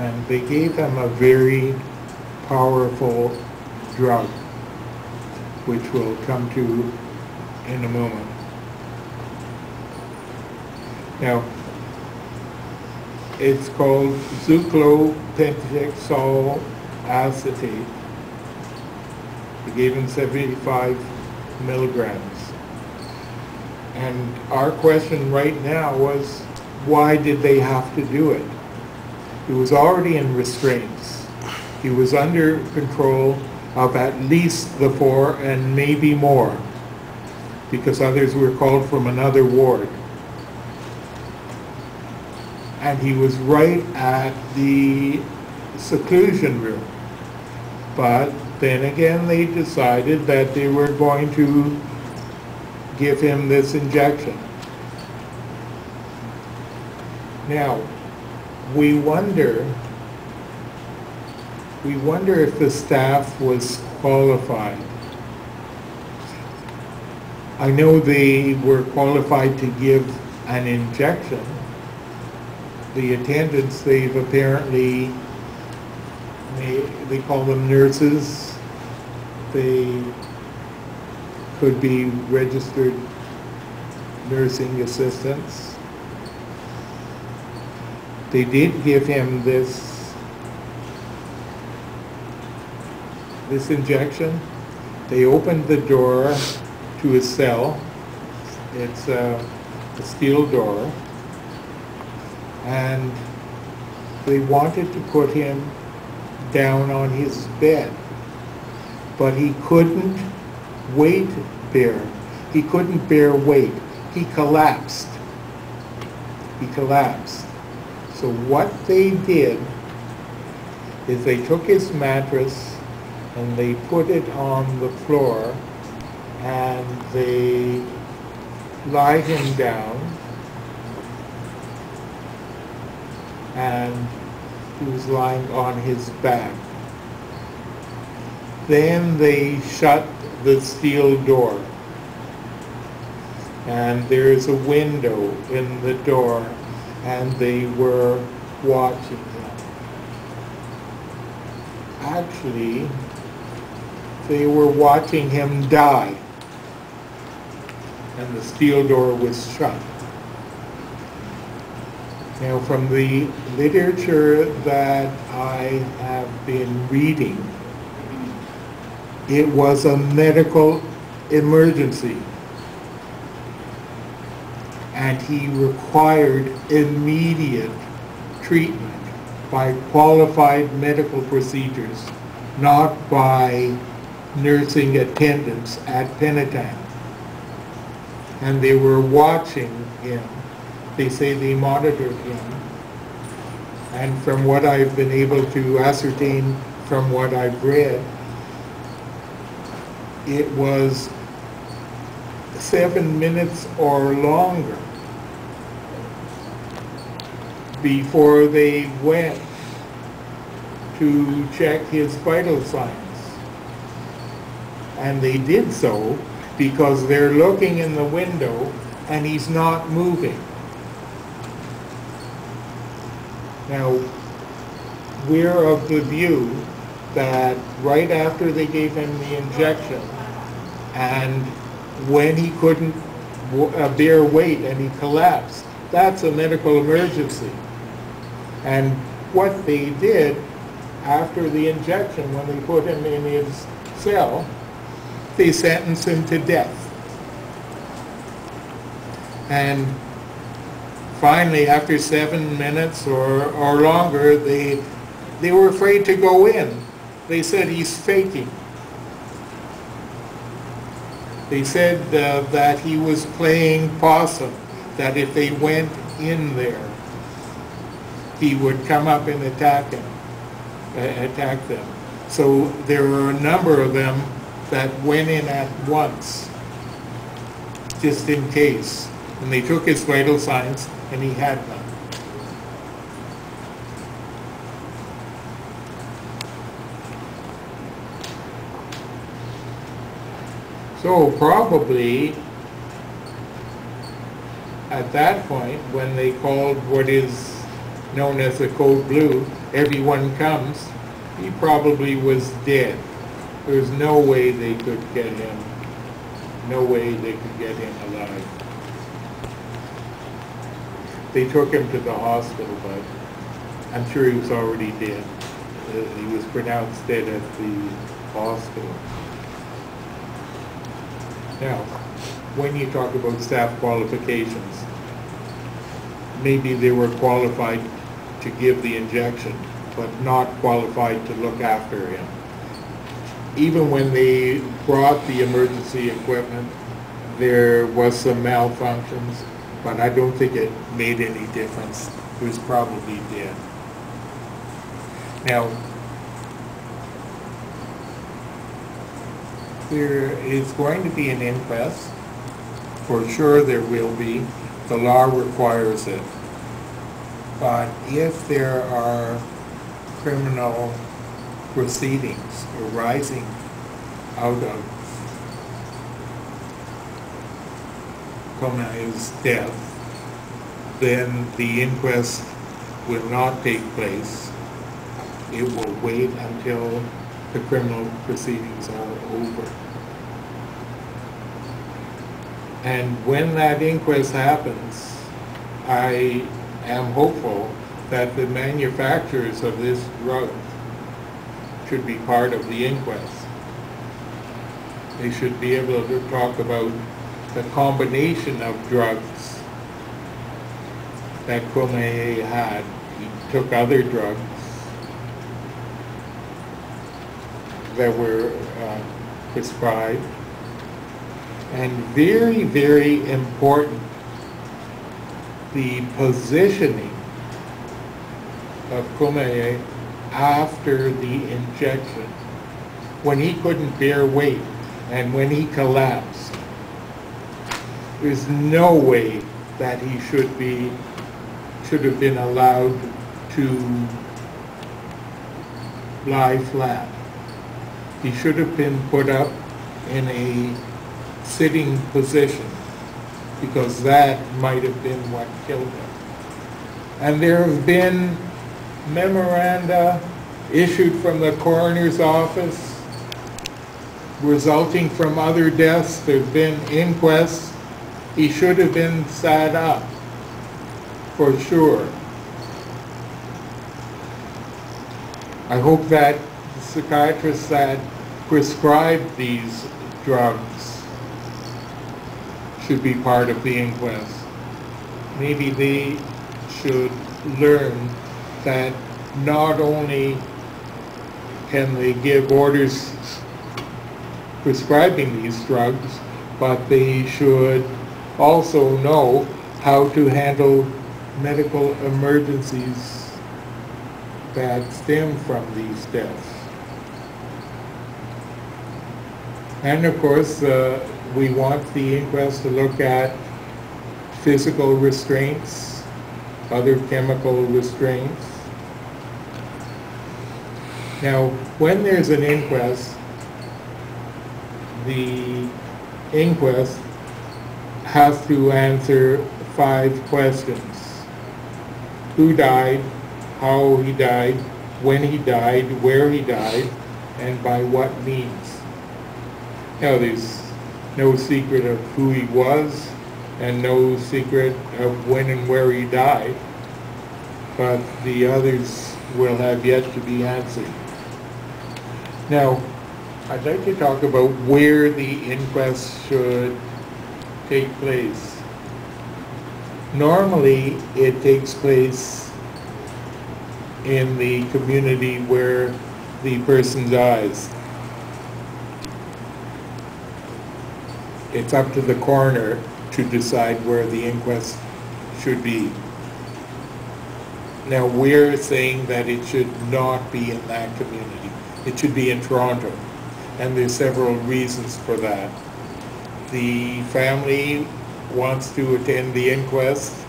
and they gave him a very powerful drug, which we'll come to in a moment. Now, it's called cyclopentexol acetate. They gave him 75 milligrams. And our question right now was, why did they have to do it? He was already in restraints. He was under control of at least the 4 and maybe more, because others were called from another ward. And he was right at the seclusion room. But then again, they decided that they were going to give him this injection. Now, we wonder if the staff was qualified. I know they were qualified to give an injection. The attendants, they've apparently, they call them nurses. They could be registered nursing assistants. They did give him this injection. They opened the door to his cell. It's a steel door. And they wanted to put him down on his bed. But he couldn't bear. He couldn't bear weight. He collapsed. He collapsed. So what they did is they took his mattress and they put it on the floor and they lie him down, and he was lying on his back. Then they shut the steel door, and there's a window in the door, and they were watching him. Actually, they were watching him die, and the steel door was shut. Now, from the literature that I have been reading, it was a medical emergency, and he required immediate treatment by qualified medical procedures, not by nursing attendants at Penetang. And they were watching him. They say they monitored him. And from what I've been able to ascertain from what I've read, it was 7 minutes or longer before they went to check his vital signs. And they did so because they're looking in the window and he's not moving. Now, we're of the view that right after they gave him the injection, and when he couldn't bear weight and he collapsed, that's a medical emergency. And what they did after the injection, when they put him in his cell, they sentenced him to death. And finally, after 7 minutes or longer, they were afraid to go in. They said he's faking. They said that he was playing possum, that if they went in there, he would come up and attack them. So there were a number of them that went in at once, just in case. And they took his vital signs, and he had none. So probably at that point, when they called what is known as the Code Blue, everyone comes, he probably was dead. There's no way they could get him, no way they could get him alive. They took him to the hospital, but I'm sure he was already dead. He was pronounced dead at the hospital. Now, when you talk about staff qualifications, maybe they were qualified to give the injection, but not qualified to look after him. Even when they brought the emergency equipment, there was some malfunctions, but I don't think it made any difference. He was probably dead. Now, there is going to be an inquest. For sure there will be. The law requires it. But if there are criminal proceedings arising out of Kulmiye's death, then the inquest will not take place. It will wait until the criminal proceedings are over. And when that inquest happens, I am hopeful that the manufacturers of this drug should be part of the inquest. They should be able to talk about the combination of drugs that Kulmiye had. He took other drugs that were prescribed. And very, very important, the positioning of Kulmiye after the injection, when he couldn't bear weight and when he collapsed. There's no way that he should have been allowed to lie flat. He should have been put up in a sitting position, because that might have been what killed him. And there have been memoranda issued from the coroner's office resulting from other deaths. There have been inquests. He should have been sat up, for sure. I hope that the psychiatrists that prescribed these drugs should be part of the inquest. Maybe they should learn that not only can they give orders prescribing these drugs, but they should also know how to handle medical emergencies that stem from these deaths. And of course, we want the inquest to look at physical restraints, other chemical restraints. Now, when there's an inquest, the inquest has to answer 5 questions. Who died, how he died, when he died, where he died, and by what means. Now, there's no secret of who he was and no secret of when and where he died, but the others will have yet to be answered. Now, I'd like to talk about where the inquest should take place. Normally, it takes place in the community where the person dies. It's up to the coroner to decide where the inquest should be. Now, we're saying that it should not be in that community. It should be in Toronto, and there's several reasons for that. The family wants to attend the inquest.